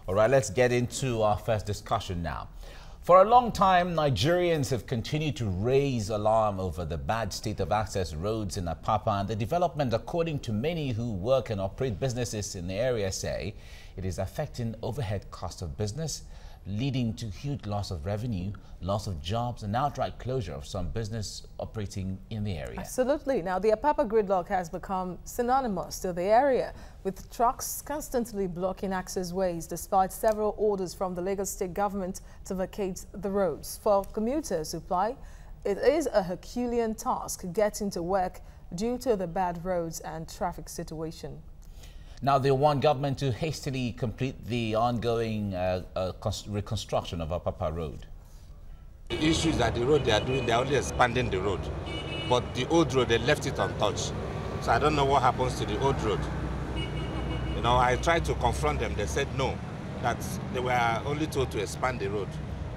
All right, let's get into our first discussion now. For a long time, Nigerians have continued to raise alarm over the bad state of access roads in Apapa, and the development, according to many who work and operate businesses in the area, say it is affecting overhead cost of business, leading to huge loss of revenue, loss of jobs, and outright closure of some business operating in the area. Absolutely. Now, the Apapa gridlock has become synonymous to the area, with trucks constantly blocking access ways despite several orders from the Lagos state government to vacate the roads. For commuters who ply, it is a Herculean task getting to work due to the bad roads and traffic situation. Now, they want government to hastily complete the ongoing reconstruction of Apapa Road. The issue is that the road they are doing, they are only expanding the road. But the old road, they left it untouched. So I don't know what happens to the old road. You know, I tried to confront them. They said no, that they were only told to expand the road,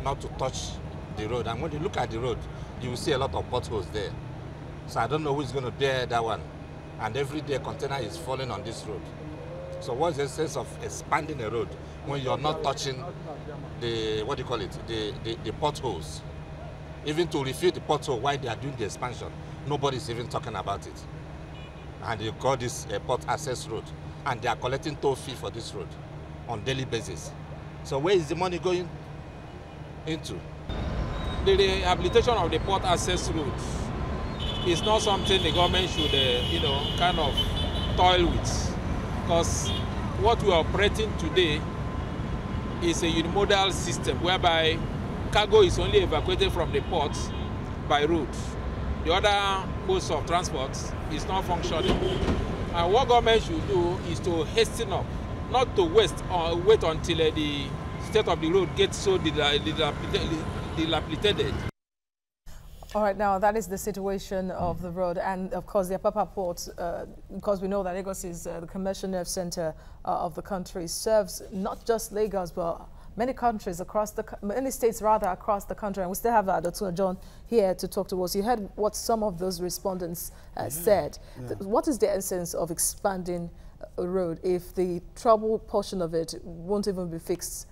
not to touch the road. And when you look at the road, you will see a lot of potholes there. So I don't know who's going to bear that one. And every day a container is falling on this road. So what's the sense of expanding a road when you're not touching the, what do you call it, the potholes? Even to refill the pothole while they are doing the expansion, nobody's even talking about it. And you call this a port access road, and they are collecting toll fee for this road on daily basis. So where is the money going into? The rehabilitation of the port access road is not something the government should, kind of toil with. Because what we are operating today is a unimodal system whereby cargo is only evacuated from the port by road. The other modes of transport is not functioning. And what government should do is to hasten up, not to wait until the state of the road gets so dilapidated. All right, now that is the situation of the road, and of course the Apapa port, because we know that Lagos is the commercial nerve center of the country, serves not just Lagos but many countries across many states rather across the country. And we still have Dr. John here to talk to us. You heard what some of those respondents said. Yeah. What is the essence of expanding a road if the trouble portion of it won't even be fixed?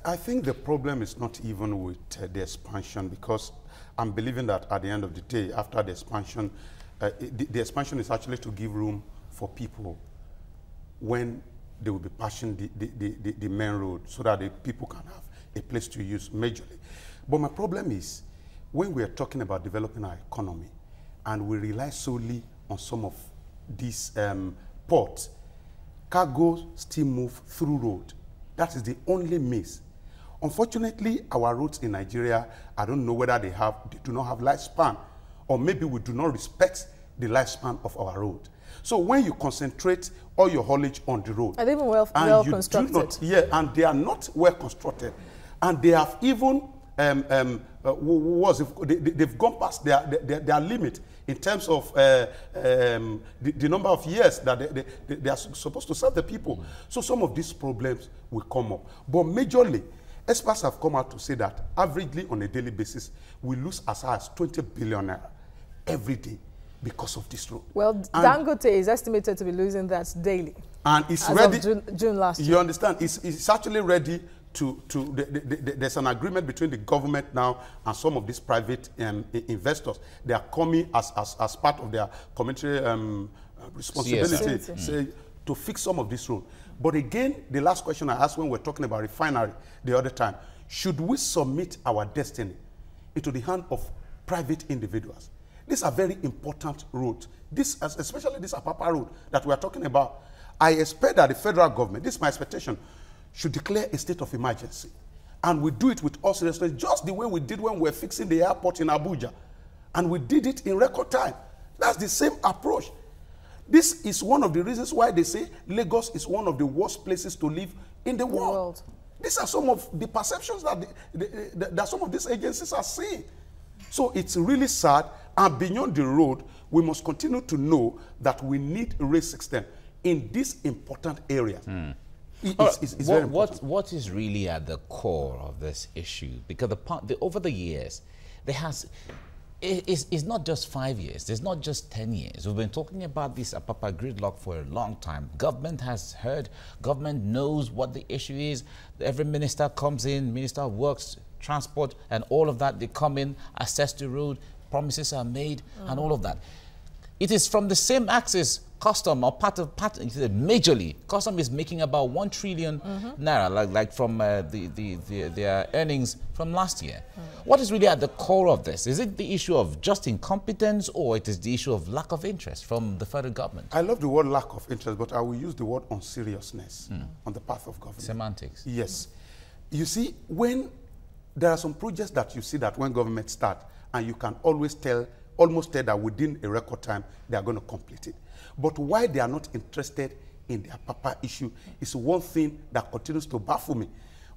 I think the problem is not even with the expansion, because I'm believing that at the end of the day, after the expansion, the expansion is actually to give room for people when they will be passing the main road, so that the people can have a place to use majorly. But my problem is, when we are talking about developing our economy and we rely solely on some of these ports, cargo still move through road. That is the only means. Unfortunately, our roads in Nigeria, I don't know whether they do not have lifespan, or maybe we do not respect the lifespan of our road. So when you concentrate all your haulage on the road, and even well constructed, and they are not well constructed, and they have even they've gone past their limit in terms of the number of years that they are supposed to serve the people. So some of these problems will come up, but majorly, experts have come out to say that averagely on a daily basis, we lose as high as 20 billion naira every day because of this road. Well, Dangote is estimated to be losing that daily. And it's as ready. Of June last year. You understand? It's actually ready there's an agreement between the government now and some of these private investors. They are coming as part of their community responsibility to fix some of this road. But again, the last question I asked when we were talking about refinery the other time, should we submit our destiny into the hand of private individuals? These are very important roads. This, especially this Apapa road that we are talking about. I expect that the federal government, this is my expectation, should declare a state of emergency. And we do it with all seriousness, just the way we did when we were fixing the airport in Abuja. And we did it in record time. That's the same approach. This is one of the reasons why they say Lagos is one of the worst places to live in the world. These are some of the perceptions that some of these agencies are seeing. So it's really sad, and beyond the road, we must continue to know that we need a rail system in these important areas. It's very important. What is really at the core of this issue? Because over the years, It's not just 5 years. It's not just 10 years. We've been talking about this Apapa gridlock for a long time. Government has heard. Government knows what the issue is. Every minister comes in, Minister of Works, Transport, and all of that. They come in, assess the road, promises are made, and all of that. It is from the same axis. Custom or majorly, Custom is making about 1 trillion naira, like from their earnings from last year. What is really at the core of this? Is it the issue of just incompetence, or it is the issue of lack of interest from the federal government? I love the word lack of interest, but I will use the word unseriousness on the path of government. Semantics. Yes. You see, when there are some projects that you see that when government start, and you can always tell, almost tell that within a record time, they are going to complete it. But why they are not interested in the Apapa issue is one thing that continues to baffle me.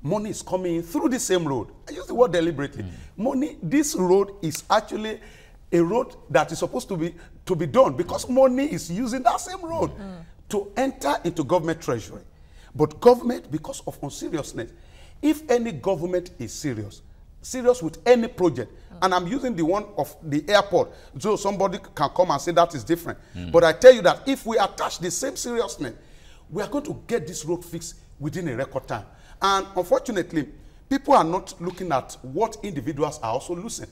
Money is coming in through the same road. I use the word deliberately. Money, this road is actually a road that is supposed to be done because money is using that same road to enter into government treasury. But government, because of unseriousness, if any government is serious with any project, and I'm using the one of the airport, so somebody can come and say that is different. But I tell you that if we attach the same seriousness, we are going to get this road fixed within a record time. And unfortunately, people are not looking at what individuals are also losing.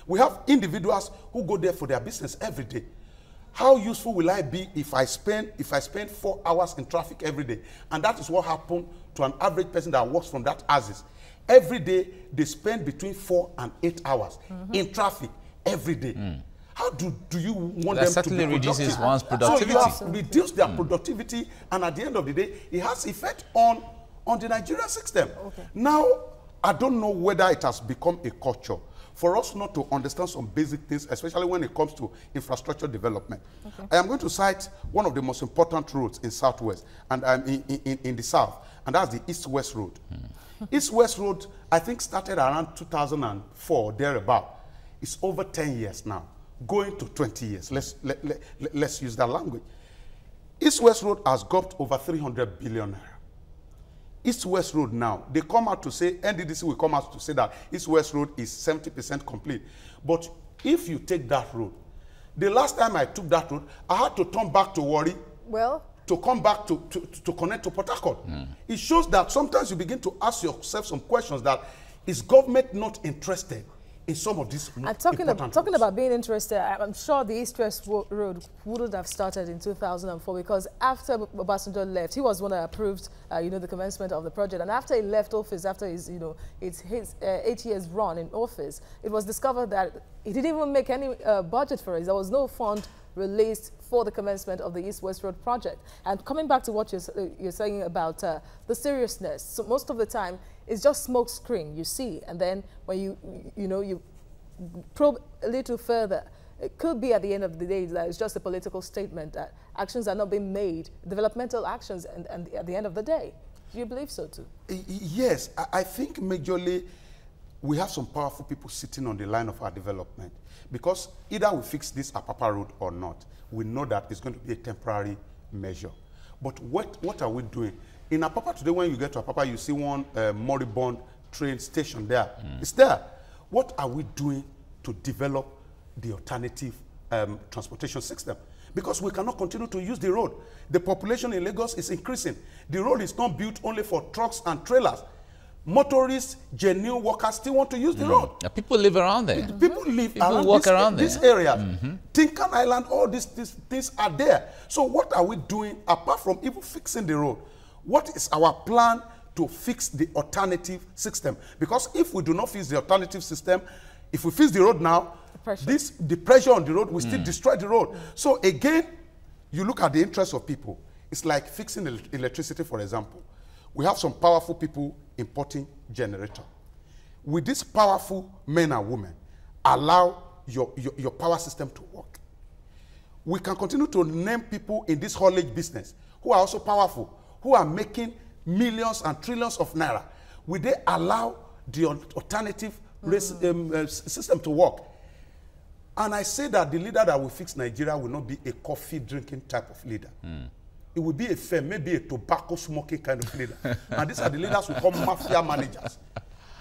We have individuals who go there for their business every day. How useful will I be if I spend 4 hours in traffic every day? And that is what happened to an average person that works from that axis. Every day, they spend between 4 and 8 hours in traffic every day. How do you want them to be certainly reduces one's productivity. So you have reduced their productivity, and at the end of the day, it has effect on the Nigerian system. Now, I don't know whether it has become a culture for us not to understand some basic things, especially when it comes to infrastructure development. I am going to cite one of the most important roads in Southwest, and in the South, and that's the East-West Road. East-West Road, I think, started around 2004, thereabout. It's over 10 years now, going to 20 years. Let's use that language. East-West Road has got over 300 billion naira. East-West Road now, they come out to say, NDDC will come out to say that East-West Road is 70% complete. But if you take that road, the last time I took that road, I had to turn back to Warri. Well, to come back to connect to Port Harcourt. It shows that sometimes you begin to ask yourself some questions that, is government not interested in some of these talking about being interested, I'm sure the East-West Road wouldn't have started in 2004 because after Obasanjo left, he was one that approved, the commencement of the project. And after he left office, after his, his 8 years run in office, it was discovered that he didn't even make any budget for it. There was no fund released for the commencement of the East-West Road project. And coming back to what you're saying about the seriousness, so most of the time it's just smoke screen you see, and then when you probe a little further, it could be at the end of the day that it's just a political statement that actions are not being made, developmental actions, and at the end of the day. Do you believe so too? Yes, I think majorly we have some powerful people sitting on the line of our development. Because either we fix this Apapa road or not, we know that it's going to be a temporary measure. But what are we doing? In Apapa today, when you get to Apapa, you see one moribund train station there. It's there. What are we doing to develop the alternative transportation system? Because we cannot continue to use the road. The population in Lagos is increasing. The road is not built only for trucks and trailers. Motorists, genuine workers still want to use the road. People live around there. People live around this area. Tinkan Island, all these things are there. So what are we doing apart from even fixing the road? What is our plan to fix the alternative system? Because if we do not fix the alternative system, if we fix the road now, the pressure on the road will still destroy the road. So again, you look at the interests of people. It's like fixing electricity, for example. We have some powerful people importing generator. With these powerful men and women, allow your power system to work. We can continue to name people in this haulage business who are also powerful, who are making millions and trillions of naira. Will they allow the alternative system to work? And I say that the leader that will fix Nigeria will not be a coffee drinking type of leader. It will be a firm, maybe a tobacco smoking kind of leader. And these are the leaders we call mafia managers,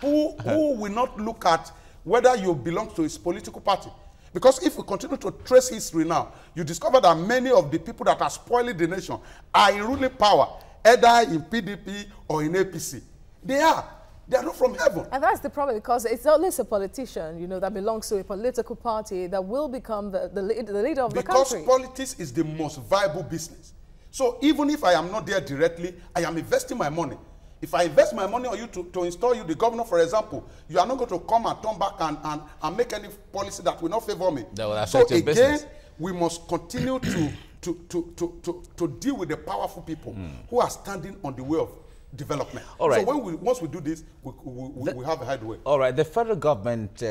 who will not look at whether you belong to his political party. Because if we continue to trace history now, you discover that many of the people that are spoiling the nation are in ruling power, either in PDP or in APC. They are not from heaven. And that's the problem, because it's not always a politician, you know, that belongs to a political party that will become the leader of the country. Because politics is the most viable business. So even if I am not there directly, I am investing my money. If I invest my money on you to install you the governor, for example, you are not going to come and turn back and make any policy that will not favor me. That will affect your again, business. we must continue to deal with the powerful people who are standing on the way of development. All right. So once we do this, we have a headway. All right. The federal government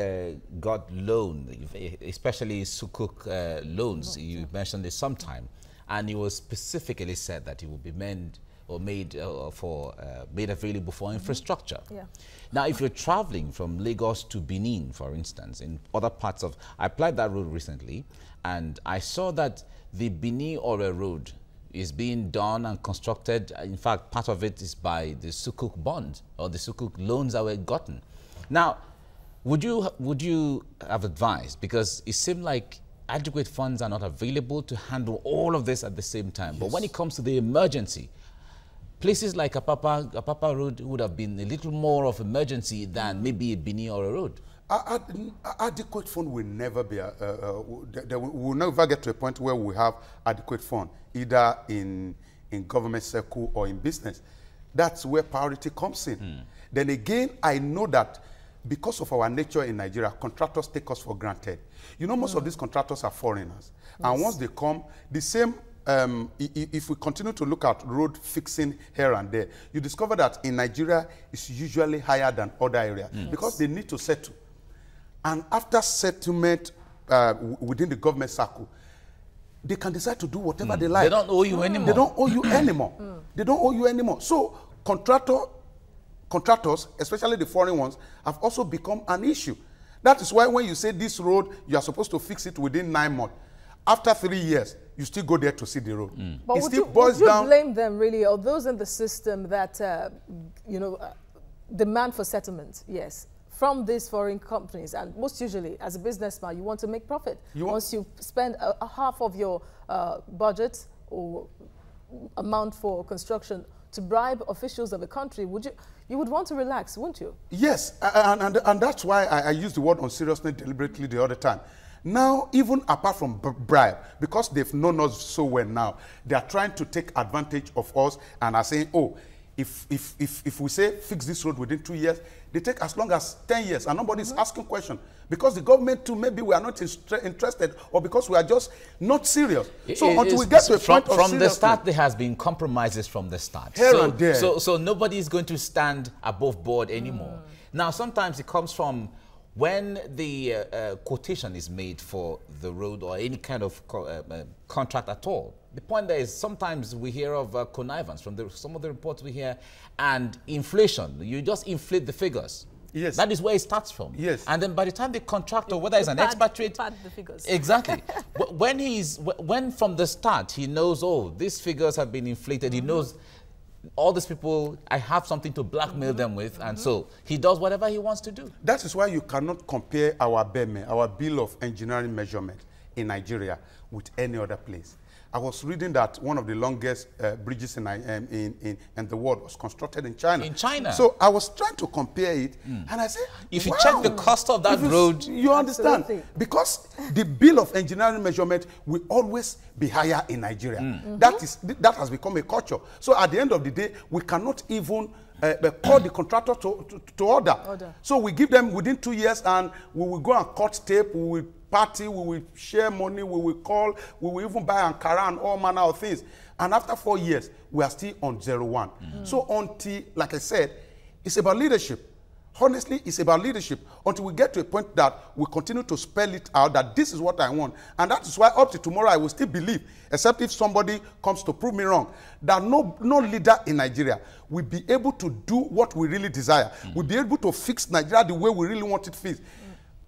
got loans, especially Sukuk loans. You mentioned this sometime, and it was specifically said that it will be made available for infrastructure. Yeah. Now, if you're traveling from Lagos to Benin, for instance, in other parts of, I applied that road recently, and I saw that the Benin-Ore road is being done and constructed. In fact, part of it is by the Sukuk bond or the Sukuk loans that were gotten. Now, would you have advised, because it seemed like adequate funds are not available to handle all of this at the same time. Yes. But when it comes to the emergency, places like Apapa Road would have been a little more of emergency than maybe a Benin or a road. Adequate fund will never be, we will never get to a point where we have adequate fund, either in government circle or in business. That's where priority comes in. Then again, I know that because of our nature in Nigeria, contractors take us for granted. You know, most of these contractors are foreigners. Yes. And once they come, the same, if we continue to look at road fixing here and there, you discover that in Nigeria, it's usually higher than other areas because they need to settle. And after settlement within the government circle, they can decide to do whatever they like. They don't owe you anymore. They don't owe you anymore. They don't owe you anymore. So contractors, especially the foreign ones, have also become an issue. That is why when you say this road, you are supposed to fix it within 9 months. After 3 years, you still go there to see the road. But it would still you, boils would you down. blame them really, or those in the system that, demand for settlement, yes, from these foreign companies? And most usually, as a businessman, you want to make profit. Once you spend a half of your budget or amount for construction to bribe officials of the country, you would want to relax, wouldn't you? Yes, and that's why I used the word unseriousness deliberately the other time. Now, even apart from bribe, because they've known us so well now, they are trying to take advantage of us and are saying, oh, if we say fix this road within 2 years, they take as long as 10 years and nobody's asking question. Because the government too, maybe we are not interested, or because we are just not serious. So until we get to a point of from the start, there has been compromises from the start. Here and there. So nobody is going to stand above board anymore. Now, sometimes it comes from when the quotation is made for the road or any kind of contract at all. The point there is sometimes we hear of connivance from some of the reports we hear, and inflation. You just inflate the figures. Yes. That is where it starts from. Yes. And then by the time the contractor, whether it's an expatriate, the figures. Exactly. when from the start he knows, oh, these figures have been inflated, he knows all these people, I have something to blackmail them with, and so he does whatever he wants to do. That is why you cannot compare our BEME, our Bill of Engineering Measurement in Nigeria, with any other place. I was reading that one of the longest bridges in the world was constructed in China. In China? So I was trying to compare it, and I said, if you wow, check the cost of that road, you understand. Absolutely. Because the Bill of Engineering Measurement will always be higher in Nigeria. That has become a culture. So at the end of the day, we cannot even call the contractor to order. So we give them within 2 years, and we will go and cut tape, we will party, we will share money, we will call, we will even buy Ankara and all manner of things. And after 4 years, we are still on 0-1. So until, like I said, it's about leadership. Honestly, it's about leadership until we get to a point that we continue to spell it out that this is what I want. And that is why up to tomorrow I will still believe, except if somebody comes to prove me wrong, that no leader in Nigeria will be able to do what we really desire. We'll be able to fix Nigeria the way we really want it fixed.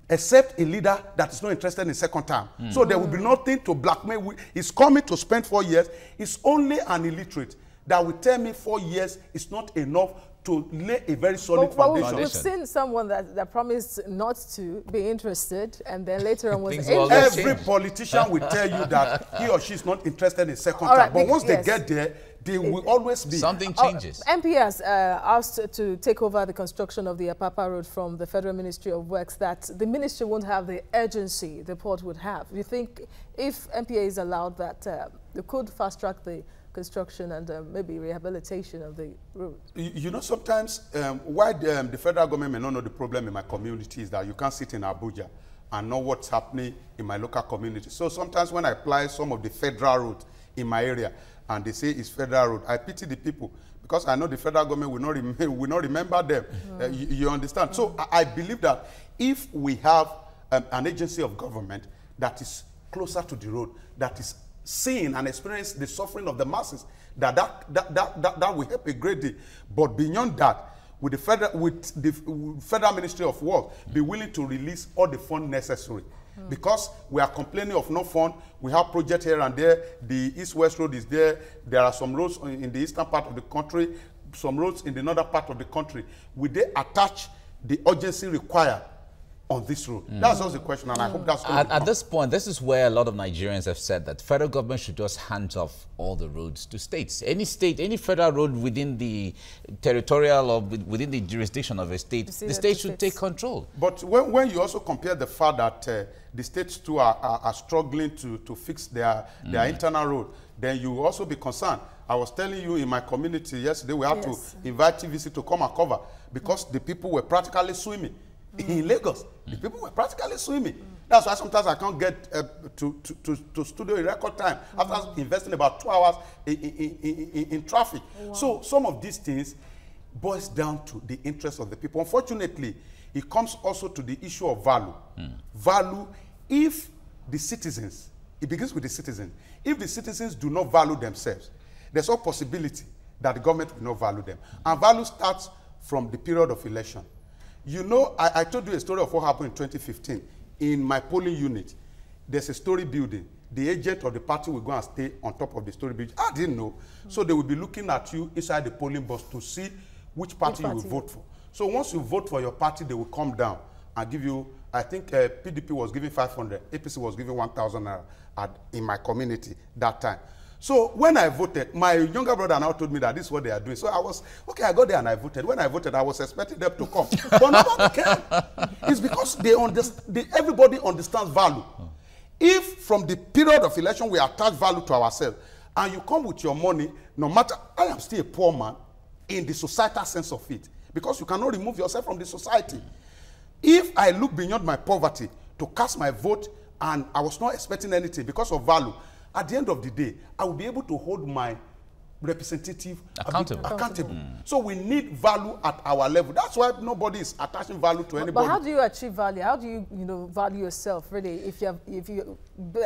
Except a leader that is not interested in second term. So there will be nothing to blackmail. He's coming to spend 4 years. It's only an illiterate that will tell me 4 years is not enough to lay a very solid foundation. We've seen someone that promised not to be interested, and then later on was Every politician will tell you that he or she is not interested in second term. But once they get there, they will always be. Something changes. MP has asked to take over the construction of the Apapa Road from the Federal Ministry of Works, that the ministry won't have the urgency the port would have. You think if MPA is allowed that they could fast-track the construction and maybe rehabilitation of the road? You know, sometimes why the federal government may not know the problem in my community is that you can't sit in Abuja and know what's happening in my local community. So sometimes when I apply some of the federal roads in my area and they say it's federal road, I pity the people because I know the federal government will not remember them. You understand? So I believe that if we have an agency of government that is closer to the road, that is seeing and experience the suffering of the masses, that will help a great deal. But beyond that, with the Federal Ministry of Works, be willing to release all the funds necessary. Because we are complaining of no fund. We have projects here and there. The East-West Road is there. There are some roads in the eastern part of the country, some roads in the northern part of the country. Will they attach the urgency required on this road? That's just the question, and I hope that's going to At this point, this is where a lot of Nigerians have said that federal government should just hand off all the roads to states. Any state, any federal road within the territorial or within the jurisdiction of a state, the state should take control. But when you also compare the fact that the states too are struggling to fix their internal road, then you will also be concerned. I was telling you in my community yesterday, we had to invite TVC to come and cover because the people were practically swimming. In Lagos, the people were practically swimming. That's why sometimes I can't get to studio in record time after investing about 2 hours in traffic. So some of these things boils down to the interest of the people. Unfortunately, it comes also to the issue of value. Value, if the citizens, it begins with the citizens. If the citizens do not value themselves, there's no possibility that the government will not value them. And value starts from the period of election. You know, I told you a story of what happened in 2015. In my polling unit, there's a story building. The agent of the party will go and stay on top of the story building. I didn't know. So they will be looking at you inside the polling bus to see which party you will vote for. So once you vote for your party, they will come down and give you, I think PDP was giving 500, APC was giving 1,000 naira in my community that time. So when I voted, my younger brother now told me that this is what they are doing. So I was, okay, I got there and I voted. When I voted, I was expecting them to come. But nobody came. It's because everybody understands value. If from the period of election we attach value to ourselves, and you come with your money, no matter, I am still a poor man in the societal sense of it, because you cannot remove yourself from the society. If I look beyond my poverty to cast my vote and I was not expecting anything because of value, at the end of the day, I will be able to hold my representative accountable. So we need value at our level. That's why nobody is attaching value to anybody. But how do you achieve value? How do you value yourself, really, if you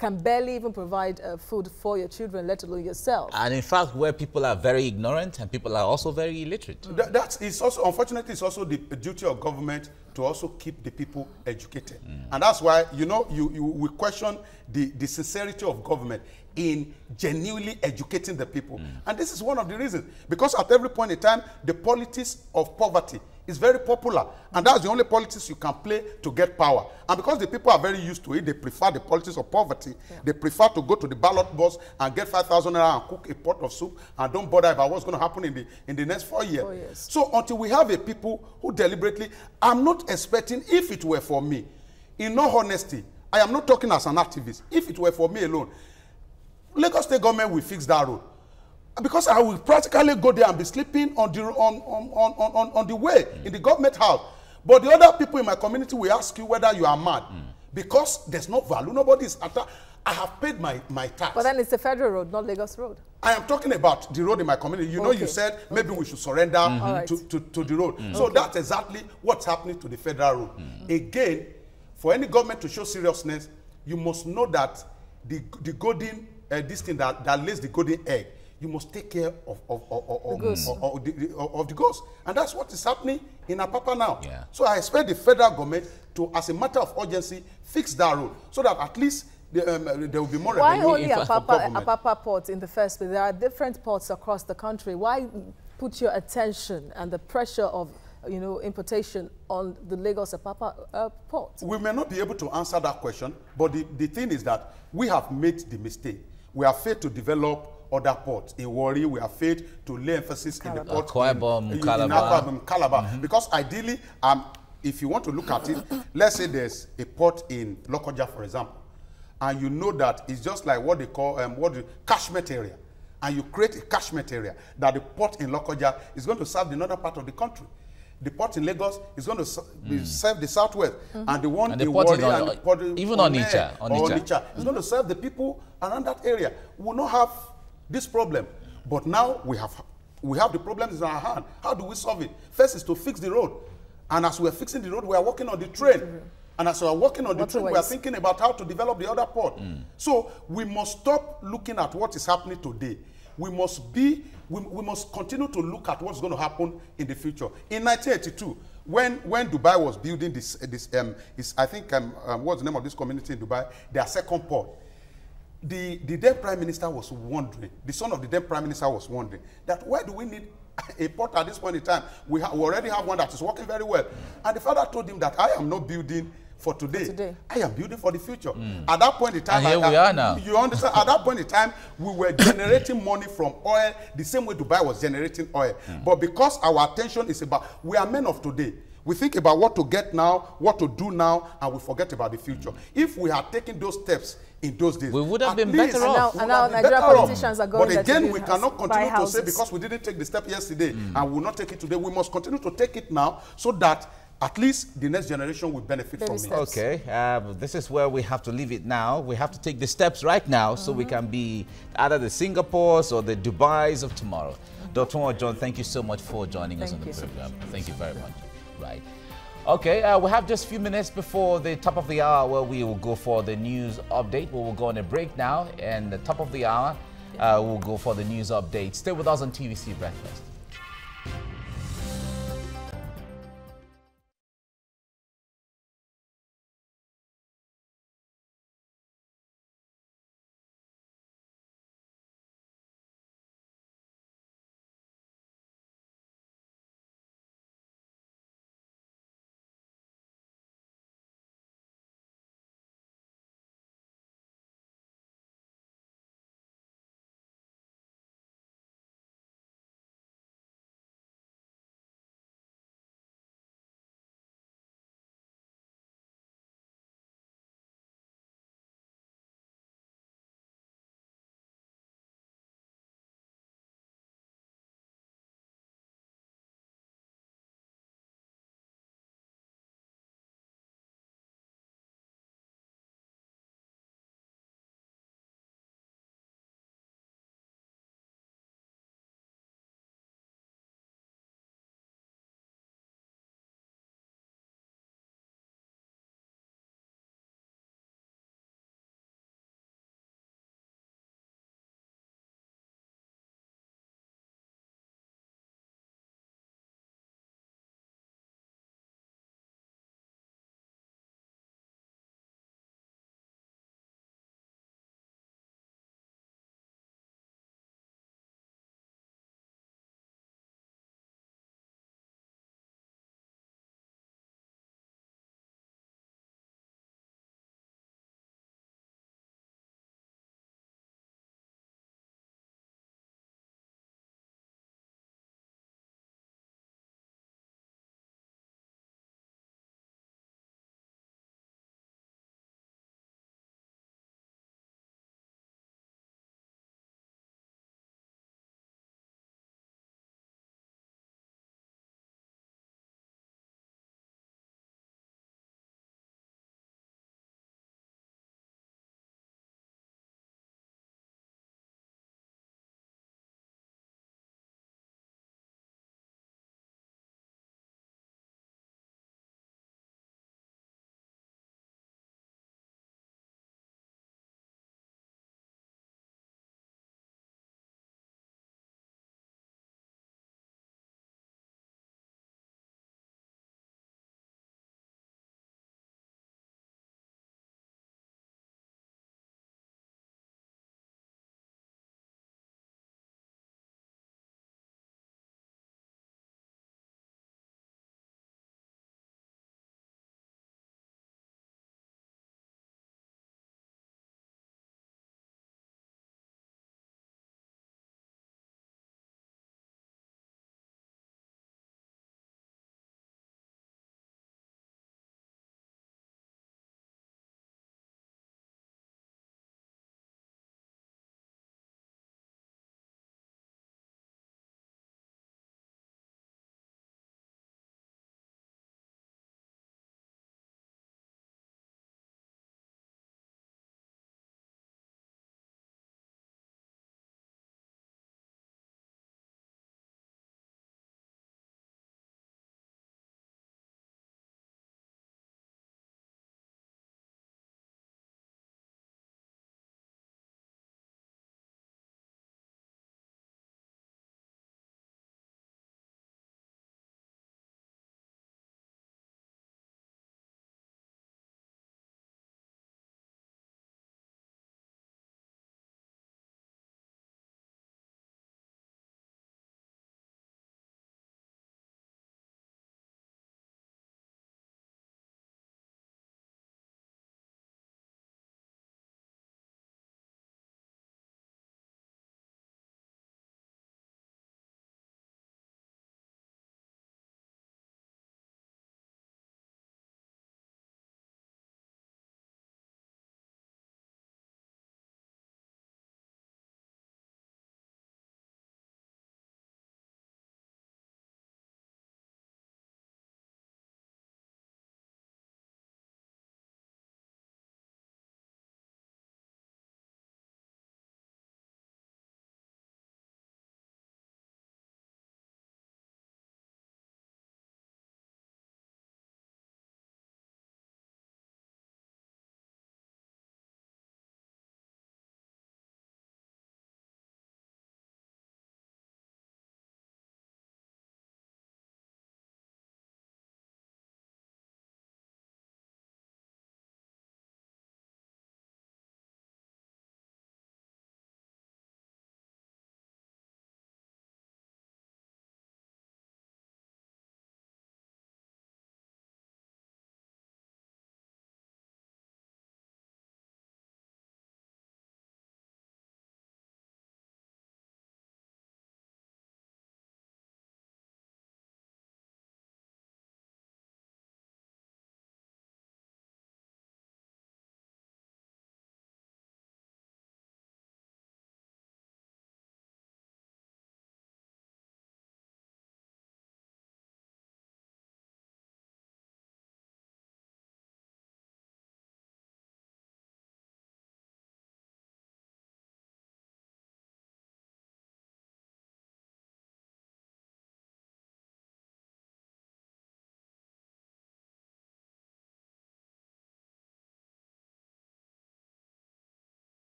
can barely even provide food for your children, let alone yourself? And in fact, where people are very ignorant and people are also very illiterate. That is also, unfortunately, it's also the duty of government to also keep the people educated. And that's why, you know, we question the sincerity of government in genuinely educating the people. And this is one of the reasons. Because at every point in time, the politics of poverty is very popular. And that's the only politics you can play to get power. And because the people are very used to it, they prefer the politics of poverty. They prefer to go to the ballot box and get 5,000 naira and cook a pot of soup and don't bother about what's going to happen in the next 4 years. 4 years. So until we have a people who deliberately, I'm not expecting, if it were for me, in all honesty, I am not talking as an activist. If it were for me alone, Lagos State government will fix that road. Because I will practically go there and be sleeping on the way in the government house. But the other people in my community will ask you whether you are mad. Because there's no value. Nobody is I have paid my tax. But then it's a federal road, not Lagos Road. I am talking about the road in my community. You know, you said maybe we should surrender to the road. So that's exactly what's happening to the federal road. Again, for any government to show seriousness, you must know that the golden, this thing that lays the golden egg, you must take care of the ghost. And that's what is happening in Apapa now. So I expect the federal government to, as a matter of urgency, fix that road so that at least there will be more revenue. Why only Apapa port in the first place? There are different ports across the country. Why put your attention and the pressure of importation on the Lagos-Apapa port? We may not be able to answer that question, but the thing is that we have made the mistake. We have failed to develop other ports. In Warri, we have failed to lay emphasis in the port in Calabar. Because ideally, if you want to look at it, let's say there's a port in Lokoja, for example, and you know that it's just like what they call catchment area, and you create a catchment area that the port in Lokoja is going to serve the northern part of the country. The port in Lagos is going to serve the southwest, and the one in Warri and the port even on Onitsha is going to serve the people around that area. We will not have this problem, but now we have the problems in our hand. How do we solve it? First is to fix the road, and as we are fixing the road, we are working on the train. And as we are working on the train, we are thinking about how to develop the other port. So we must stop looking at what is happening today. We must continue to look at what's going to happen in the future. In 1982, when Dubai was building I think what's the name of this community in Dubai? Their second port. The then Prime Minister was wondering, the son of the then Prime Minister was wondering, that why do we need a port at this point in time? We already have one that is working very well. And the father told him that I am not building for today. I am building for the future. At that point in time, and here we are now. You understand? At that point in time, we were generating money from oil the same way Dubai was generating oil. But because our attention is about, we are men of today. We think about what to get now, what to do now, and we forget about the future. If we had taken those steps in those days, we would have been better off. And now Nigerian politicians are going. But again, we cannot continue to say because we didn't take the step yesterday and we will not take it today. We must continue to take it now so that at least the next generation will benefit from it. Okay, this is where we have to leave it now. We have to take the steps right now so we can be either the Singapores or the Dubais of tomorrow. Dr. John, thank you so much for joining us on the program. Thank you very much. Right. Okay, we have just a few minutes before the top of the hour where we will go for the news update. We will go on a break now, and the top of the hour, we'll go for the news update. Stay with us on TVC Breakfast.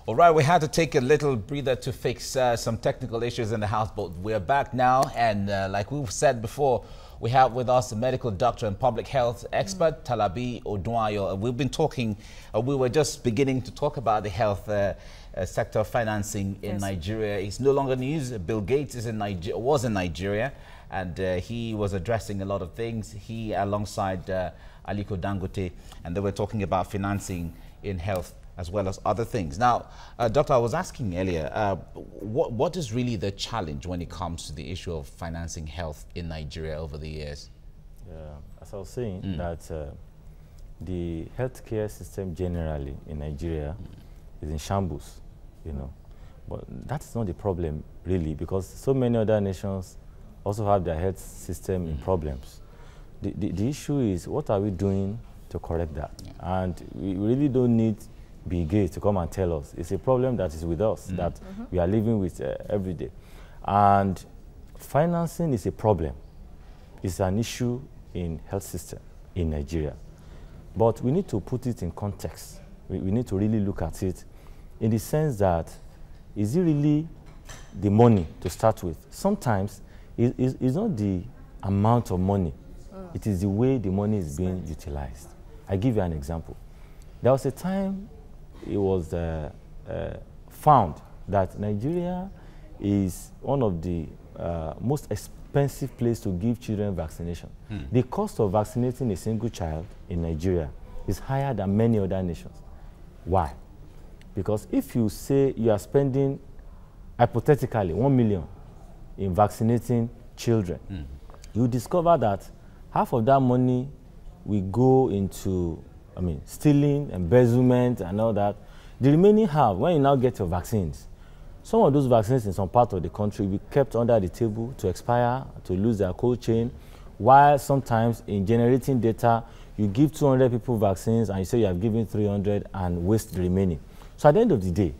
All right, we had to take a little breather to fix some technical issues in the house, but we're back now. And like we've said before, we have with us a medical doctor and public health expert, Talabi Odunayo. We've been talking, we were just beginning to talk about the health sector financing in Nigeria. It's no longer news. Bill Gates is in was in Nigeria, and he was addressing a lot of things. He, alongside Aliko Dangote, and they were talking about financing in health as well as other things. Now, Doctor, I was asking earlier, what is really the challenge when it comes to the issue of financing health in Nigeria over the years? As I was saying, that the healthcare system generally in Nigeria is in shambles, you know. But that's not the problem, really, because so many other nations also have their health system in problems. The issue is, what are we doing to correct that? And we really don't need Bill Gates to come and tell us. It's a problem that is with us, that we are living with every day. And financing is a problem. It's an issue in health system in Nigeria. But we need to put it in context. We need to really look at it in the sense that, is it really the money to start with? Sometimes it's not the amount of money. It is the way the money is being utilized. I give you an example. There was a time it was found that Nigeria is one of the most expensive places to give children vaccination. The cost of vaccinating a single child in Nigeria is higher than many other nations. Why? Because if you say you are spending, hypothetically, 1 million in vaccinating children, you discover that half of that money will go into, stealing, embezzlement, and all that. The remaining half, when you now get your vaccines, some of those vaccines in some part of the country will be kept under the table to expire, to lose their cold chain, while sometimes in generating data, you give 200 people vaccines and you say you have given 300 and waste the remaining. So at the end of the day,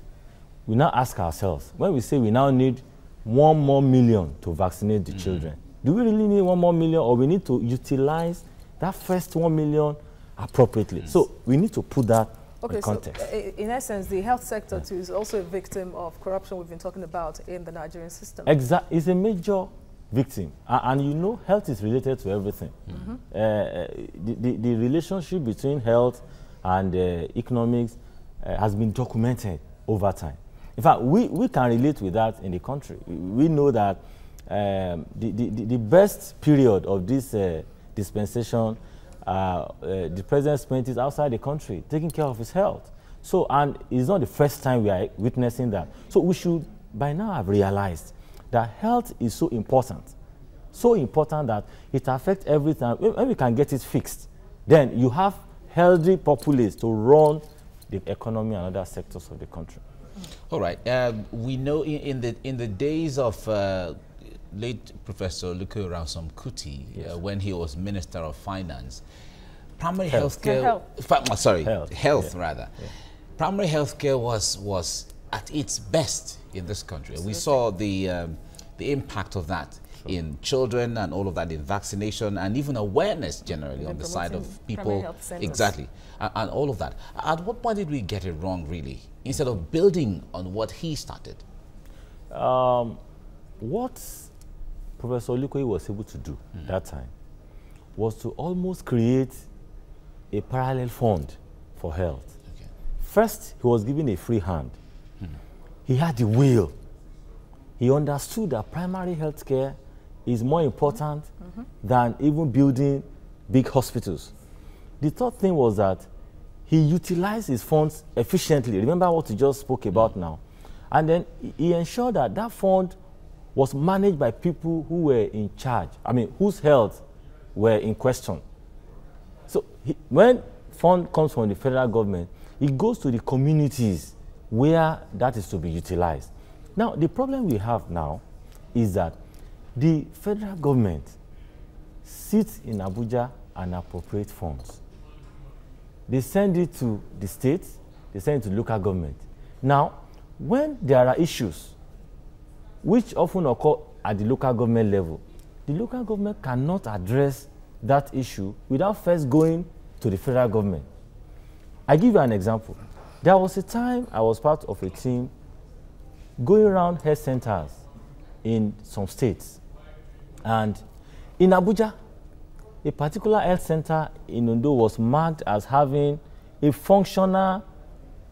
we now ask ourselves, when we say we now need 1 more million to vaccinate the children, do we really need 1 more million, or we need to utilize that first 1 million appropriately? So we need to put that in context. So in essence, the health sector too is also a victim of corruption we've been talking about in the Nigerian system. Exactly, it's a major victim, and you know, health is related to everything. The relationship between health and economics has been documented over time. In fact, we can relate with that in the country. We know that the best period of this dispensation, the president spent it outside the country, taking care of his health. So, and it's not the first time we are witnessing that. So we should by now have realized that health is so important that it affects everything. When we can get it fixed, then you have healthy populace to run the economy and other sectors of the country. All right. We know in the days of late Professor Oluko Ransom Kuti, when he was Minister of Finance, primary healthcare, primary healthcare was at its best in this country. Absolutely. We saw the impact of that in children and all of that, in vaccination and even awareness generally on the side of people. Exactly. And all of that. At what point did we get it wrong, really, instead of building on what he started? What Professor Oluko was able to do that time was to almost create a parallel fund for health. Okay. First, he was given a free hand. He had the will. He understood that primary health care is more important than even building big hospitals. The third thing was that he utilized his funds efficiently. Remember what he just spoke about now. And then he ensured that that fund was managed by people who were in charge, whose health were in question. So when fund comes from the federal government, it goes to the communities where that is to be utilized. Now, the problem we have now is that the federal government sits in Abuja and appropriates funds. They send it to the states, they send it to local government. Now, when there are issues which often occur at the local government level, the local government cannot address that issue without first going to the federal government. I give you an example. There was a time I was part of a team going around health centers in some states. And in Abuja, a particular health center in Ondo was marked as having a functional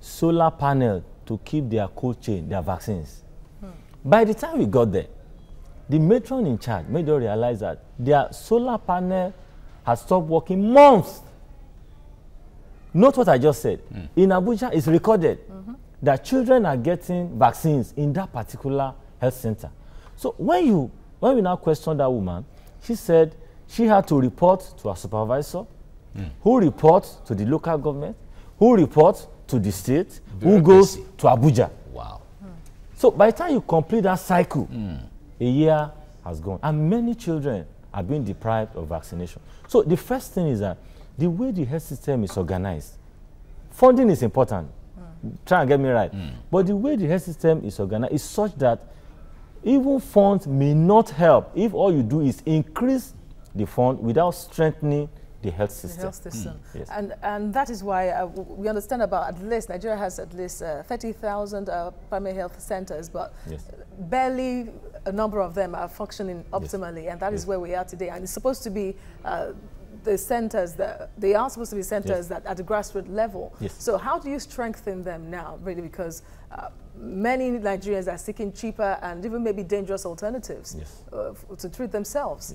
solar panel to keep their cold chain, their vaccines. By the time we got there, the matron in charge made us realize that their solar panel had stopped working months. Note what I just said. In Abuja, it's recorded that children are getting vaccines in that particular health center. So when we now questioned that woman, she said she had to report to her supervisor, who reports to the local government, who reports to the state, who goes to Abuja. Wow. So by the time you complete that cycle, a year has gone, and many children are being deprived of vaccination. So the first thing is that the way the health system is organized, funding is important. Try and get me right. But the way the health system is organized is such that even funds may not help if all you do is increase the fund without strengthening the health system. The health system. Yes. And that is why we understand about at least, Nigeria has at least 30,000 primary health centers, but barely a number of them are functioning optimally, and that is where we are today. And it's supposed to be the centers, they are supposed to be centers that at the grassroots level. So how do you strengthen them now, really? Because many Nigerians are seeking cheaper and even maybe dangerous alternatives to treat themselves.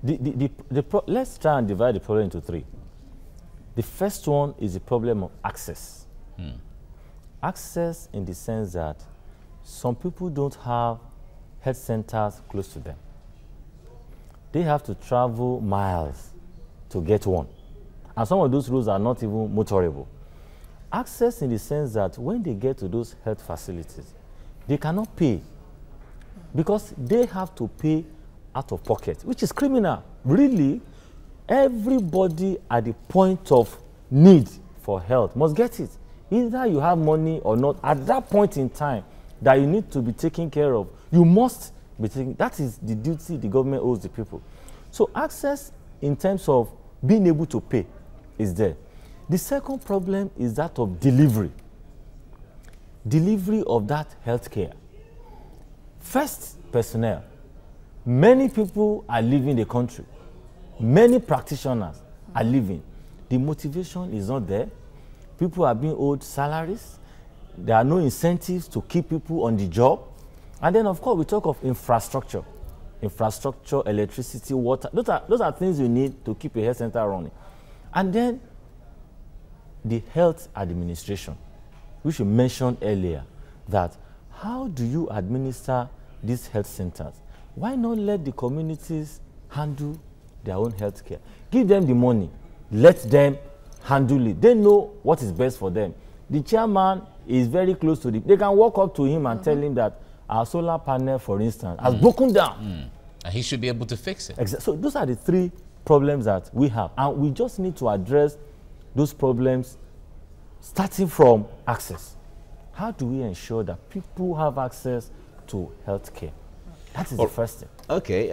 Let's try and divide the problem into three. The first one is the problem of access. Access in the sense that some people don't have health centers close to them. They have to travel miles to get one. And some of those roads are not even motorable. Access in the sense that when they get to those health facilities, they cannot pay because they have to pay out of pocket, which is criminal. Really, everybody at the point of need for health must get it. Either you have money or not, at that point in time that you need to be taken care of, you must be taken. That is the duty the government owes the people. So access in terms of being able to pay is there. The second problem is that of delivery. Delivery of that health care. First, personnel. Many people are leaving the country. Many practitioners are leaving. The motivation is not there. People are being owed salaries. There are no incentives to keep people on the job. And then, of course, we talk of infrastructure. Infrastructure, electricity, water. Those are things you need to keep a health center running. And then, the health administration, which we mentioned earlier, that how do you administer these health centers? Why not let the communities handle their own health care? Give them the money. Let them handle it. They know what is best for them. The chairman is very close to they can walk up to him and tell him that our solar panel, for instance, has broken down. And he should be able to fix it. Exactly. So those are the three problems that we have. And we just need to address those problems starting from access. How do we ensure that people have access to health care? That is the first thing. Okay.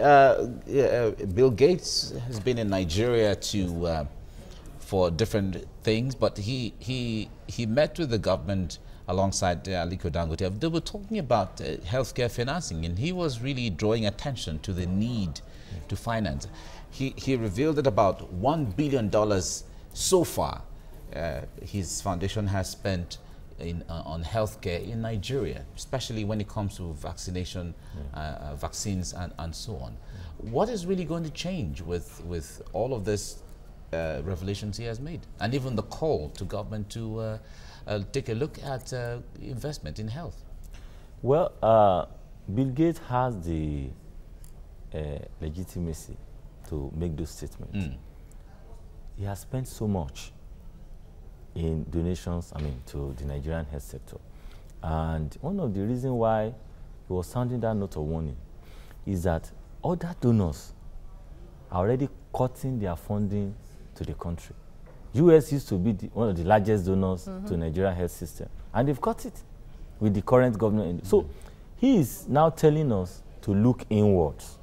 Bill Gates has been in Nigeria for different things, but he met with the government alongside Aliko Dangote. They were talking about healthcare financing, and he was really drawing attention to the need to finance. He revealed that about $1 billion so far his foundation has spent on healthcare in Nigeria, especially when it comes to vaccination, vaccines, and so on. What is really going to change with all of this revelations he has made, and even the call to government to take a look at investment in health? Well, Bill Gates has the legitimacy to make those statements. He has spent so much in donations, to the Nigerian health sector. And one of the reasons why he was sounding that note of warning is that other donors are already cutting their funding to the country. US used to be one of the largest donors to the Nigerian health system, and they've cut it with the current government. So he is now telling us to look inwards.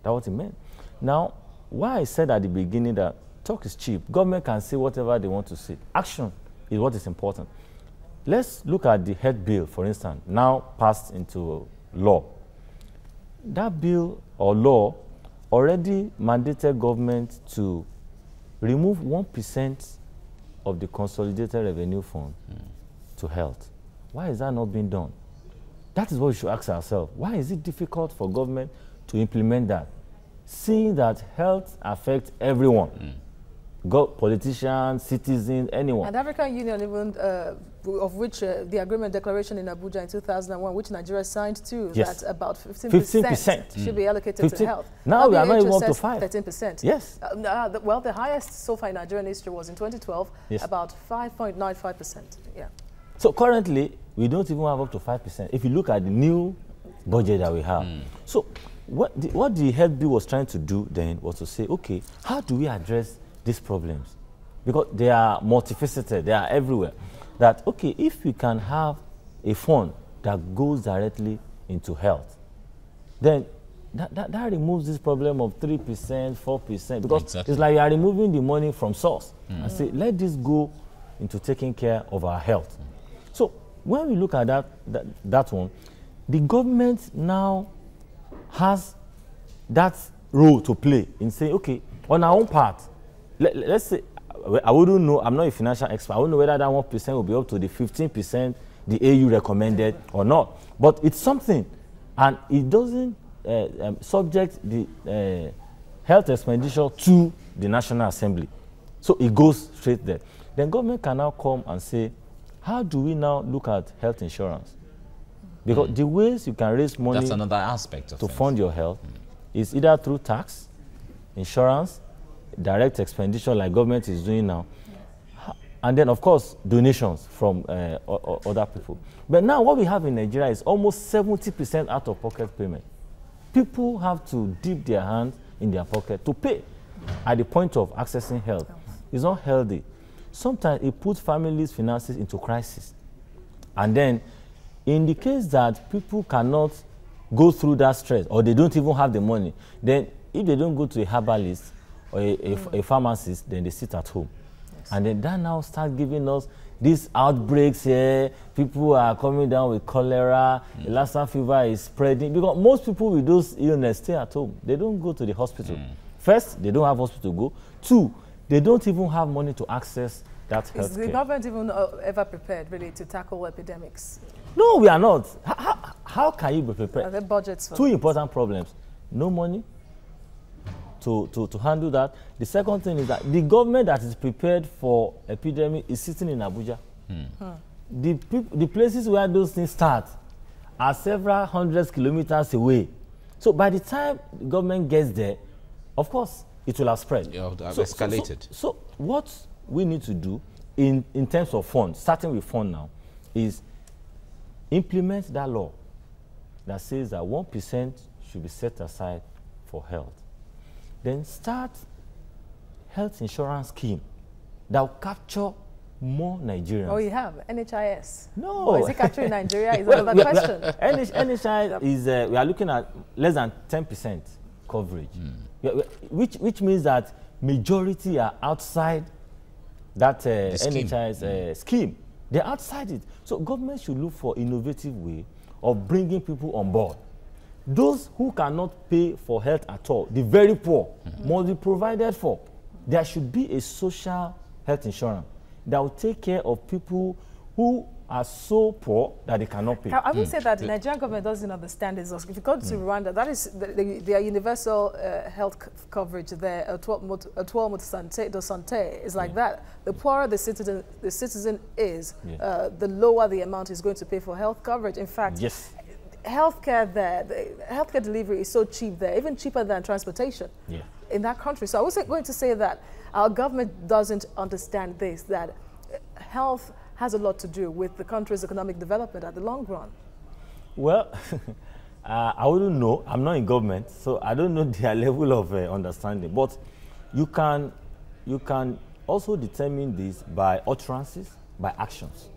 That's what he meant. Now, why I said at the beginning that talk is cheap. Government can say whatever they want to say. Action is what is important. Let's look at the health bill, for instance, now passed into law. That bill or law already mandated government to remove 1% of the consolidated revenue fund to health. Why is that not being done? That is what we should ask ourselves. Why is it difficult for government to implement that? Seeing that health affects everyone. Politicians, citizens, anyone. And the African Union, even of which the agreement declaration in Abuja in 2001, which Nigeria signed too, Yes. that about 15% should be allocated to health. Now we are not even WHO up to says 5. 13%. Yes. Well, the highest so far in Nigerian history was in 2012, Yes. about 5.95%. Yeah. So currently, we don't even have up to 5%. If you look at the new budget that we have. So what the health bill was trying to do then was to say, okay, how do we address these problems? Because they are multifaceted, they are everywhere. That, okay, if we can have a fund that goes directly into health, then that removes this problem of 3%, 4%, because Exactly. it's like you are removing the money from source and say, let this go into taking care of our health. So when we look at that one, the government now has that role to play in saying, okay, on our own part, let's say, I wouldn't know, I'm not a financial expert, I wouldn't know whether that 1% will be up to the 15% the AU recommended or not. But it's something, and it doesn't subject the health expenditure to the National Assembly. So it goes straight there. Then government can now come and say, how do we now look at health insurance? Because the ways you can raise money That's another aspect of to things. fund your health is either through tax, insurance, direct expenditure like government is doing now, and then of course donations from other people. But now what we have in Nigeria is almost 70% out-of-pocket payment. People have to dip their hands in their pocket to pay at the point of accessing health. It's not healthy. Sometimes it puts families' finances into crisis. And then in the case that people cannot go through that stress, or they don't even have the money, then if they don't go to a herbalist or a pharmacist, then they sit at home. Yes. And then that now starts giving us these outbreaks here. People are coming down with cholera, Lassa fever is spreading, because most people with those illnesses stay at home. They don't go to the hospital. First, they don't have hospital to go. Two, they don't even have money to access that health care. Is the government even ever prepared, really, to tackle epidemics? No, we are not. How can you be prepared? Are there budgets for Two important problems. No money to handle that. The second thing is that the government that is prepared for epidemic is sitting in Abuja. The places where those things start are several hundreds kilometers away. So by the time the government gets there, of course, it will have spread. Yeah, have escalated. So what we need to do in terms of funds, starting with fund now, is implement that law that says that 1% should be set aside for health. Then start health insurance scheme that will capture more Nigerians. Oh, you have NHIS? No. Or is it capturing Nigeria? Is another question. NHIS is, we are looking at less than 10% coverage, which means that majority are outside that NHIS scheme. They're outside it. So government should look for innovative way of bringing people on board. Those who cannot pay for health at all, the very poor, must be provided for. There should be a social health insurance that will take care of people who are so poor that they cannot pay. I would say that the Nigerian government doesn't understand this. If you go to Rwanda, that is their universal health coverage there, a 12 de santé is like that. The poorer the citizen is, the lower the amount is going to pay for health coverage. In fact, healthcare there, the healthcare delivery is so cheap there, even cheaper than transportation in that country. So I was going to say that our government doesn't understand this, that health has a lot to do with the country's economic development at the long run. Well, I wouldn't know. I'm not in government, so I don't know their level of understanding. But you can also determine this by utterances, by actions.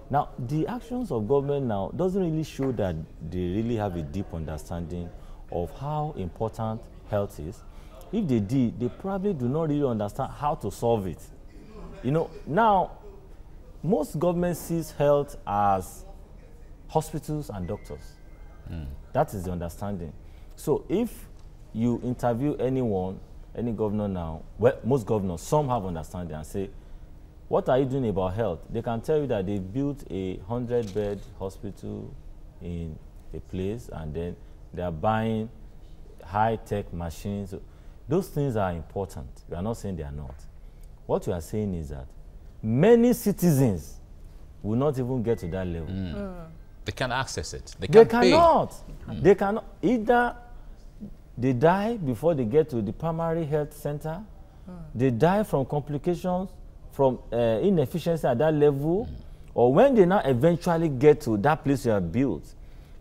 Now, the actions of government now doesn't really show that they really have a deep understanding of how important health is, if they did, they probably do not really understand how to solve it. You know, now, most governments sees health as hospitals and doctors. That is the understanding. So if you interview anyone, any governor now, well, most governors, some have understanding and say, what are you doing about health? They can tell you that they built a 100-bed hospital in a place, and then they are buying high-tech machines. Those things are important. We are not saying they are not. What we are saying is that many citizens will not even get to that level. They can't access it. They cannot. They cannot. Either they die before they get to the primary health center, they die from complications, from inefficiency at that level, or when they now eventually get to that place you have built,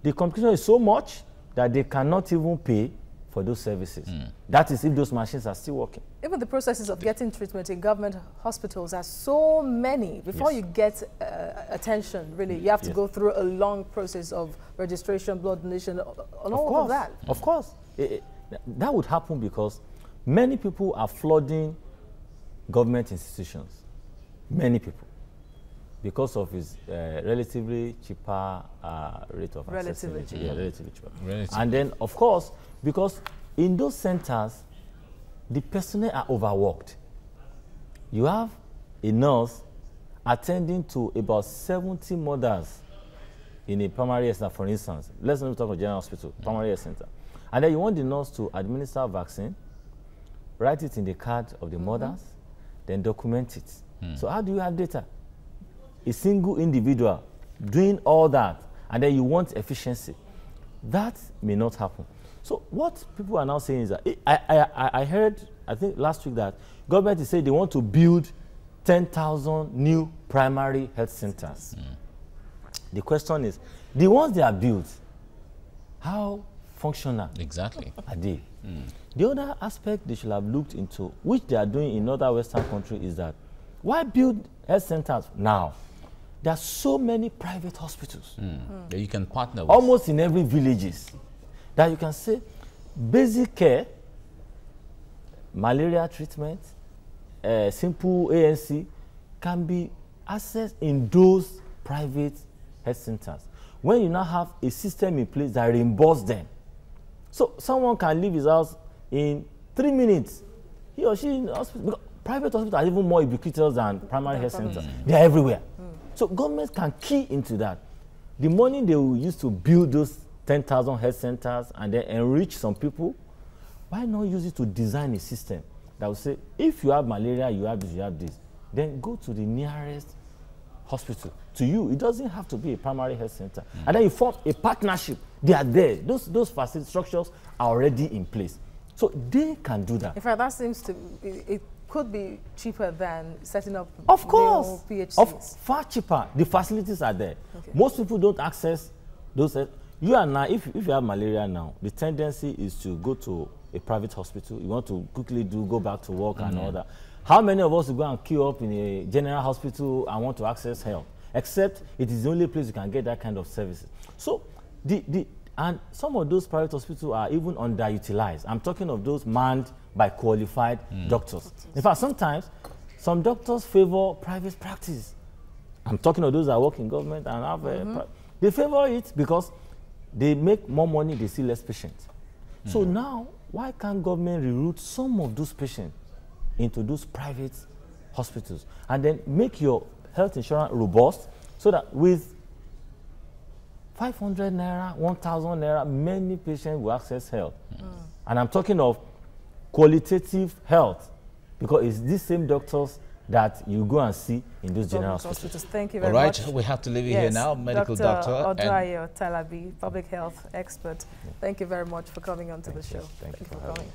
the complication is so much that they cannot even pay for those services. That is if those machines are still working. Even the processes of getting treatment in government hospitals are so many. Before you get attention, really, you have to go through a long process of registration, blood donation, and all of that. Of course. That would happen because many people are flooding government institutions. Many people. Because of its relatively cheaper rate of accessibility. Relatively cheaper. And then, of course, because in those centers, the personnel are overworked. You have a nurse attending to about 70 mothers in a primary health center, for instance. Let's not talk about general hospital, primary health center. And then you want the nurse to administer vaccine, write it in the card of the mothers, then document it. So how do you have data? A single individual doing all that, and then you want efficiency. That may not happen. So what people are now saying is that, I heard, I think last week, that government is saying they want to build 10,000 new primary health centers. The question is, the ones they are built, how functional are they? The other aspect they should have looked into, which they are doing in other Western countries, is that why build health centers now? There are so many private hospitals that you can partner with. Almost in every villages, that you can say basic care, malaria treatment, simple ANC can be accessed in those private health centers. When you now have a system in place that reimburses them. So someone can leave his house in 3 minutes. He or she in the hospital. Because private hospitals are even more ubiquitous than primary health centers. They are everywhere. So governments can key into that. The money they will use to build those 10,000 health centers and then enrich some people, why not use it to design a system that will say, if you have malaria, you have this, you have this, then go to the nearest hospital to you. It doesn't have to be a primary health center. And then you form a partnership. They are there. Those facility structures are already in place. So they can do that. In fact, that seems to be, it could be cheaper than setting up PHCs. Far cheaper. The facilities are there. Most people don't access those. You and I, if you have malaria now, the tendency is to go to a private hospital. You want to quickly go back to work and all that. How many of us will go and queue up in a general hospital and want to access health? Except it is the only place you can get that kind of services. So, and some of those private hospitals are even underutilized. I'm talking of those manned by qualified doctors. In fact, sometimes some doctors favor private practice. I'm talking of those that work in government and have they favor it because they make more money, they see less patients. So now, why can't government reroute some of those patients into those private hospitals and then make your health insurance robust so that with 500 naira, 1,000 naira, many patients will access health. And I'm talking of qualitative health because it's these same doctors that you go and see in those general hospitals. Thank you very much. All right, we have to leave you here now, medical doctor. Oduayo Talabi, public health expert. Thank you very much for coming on to the show. Thank you for coming.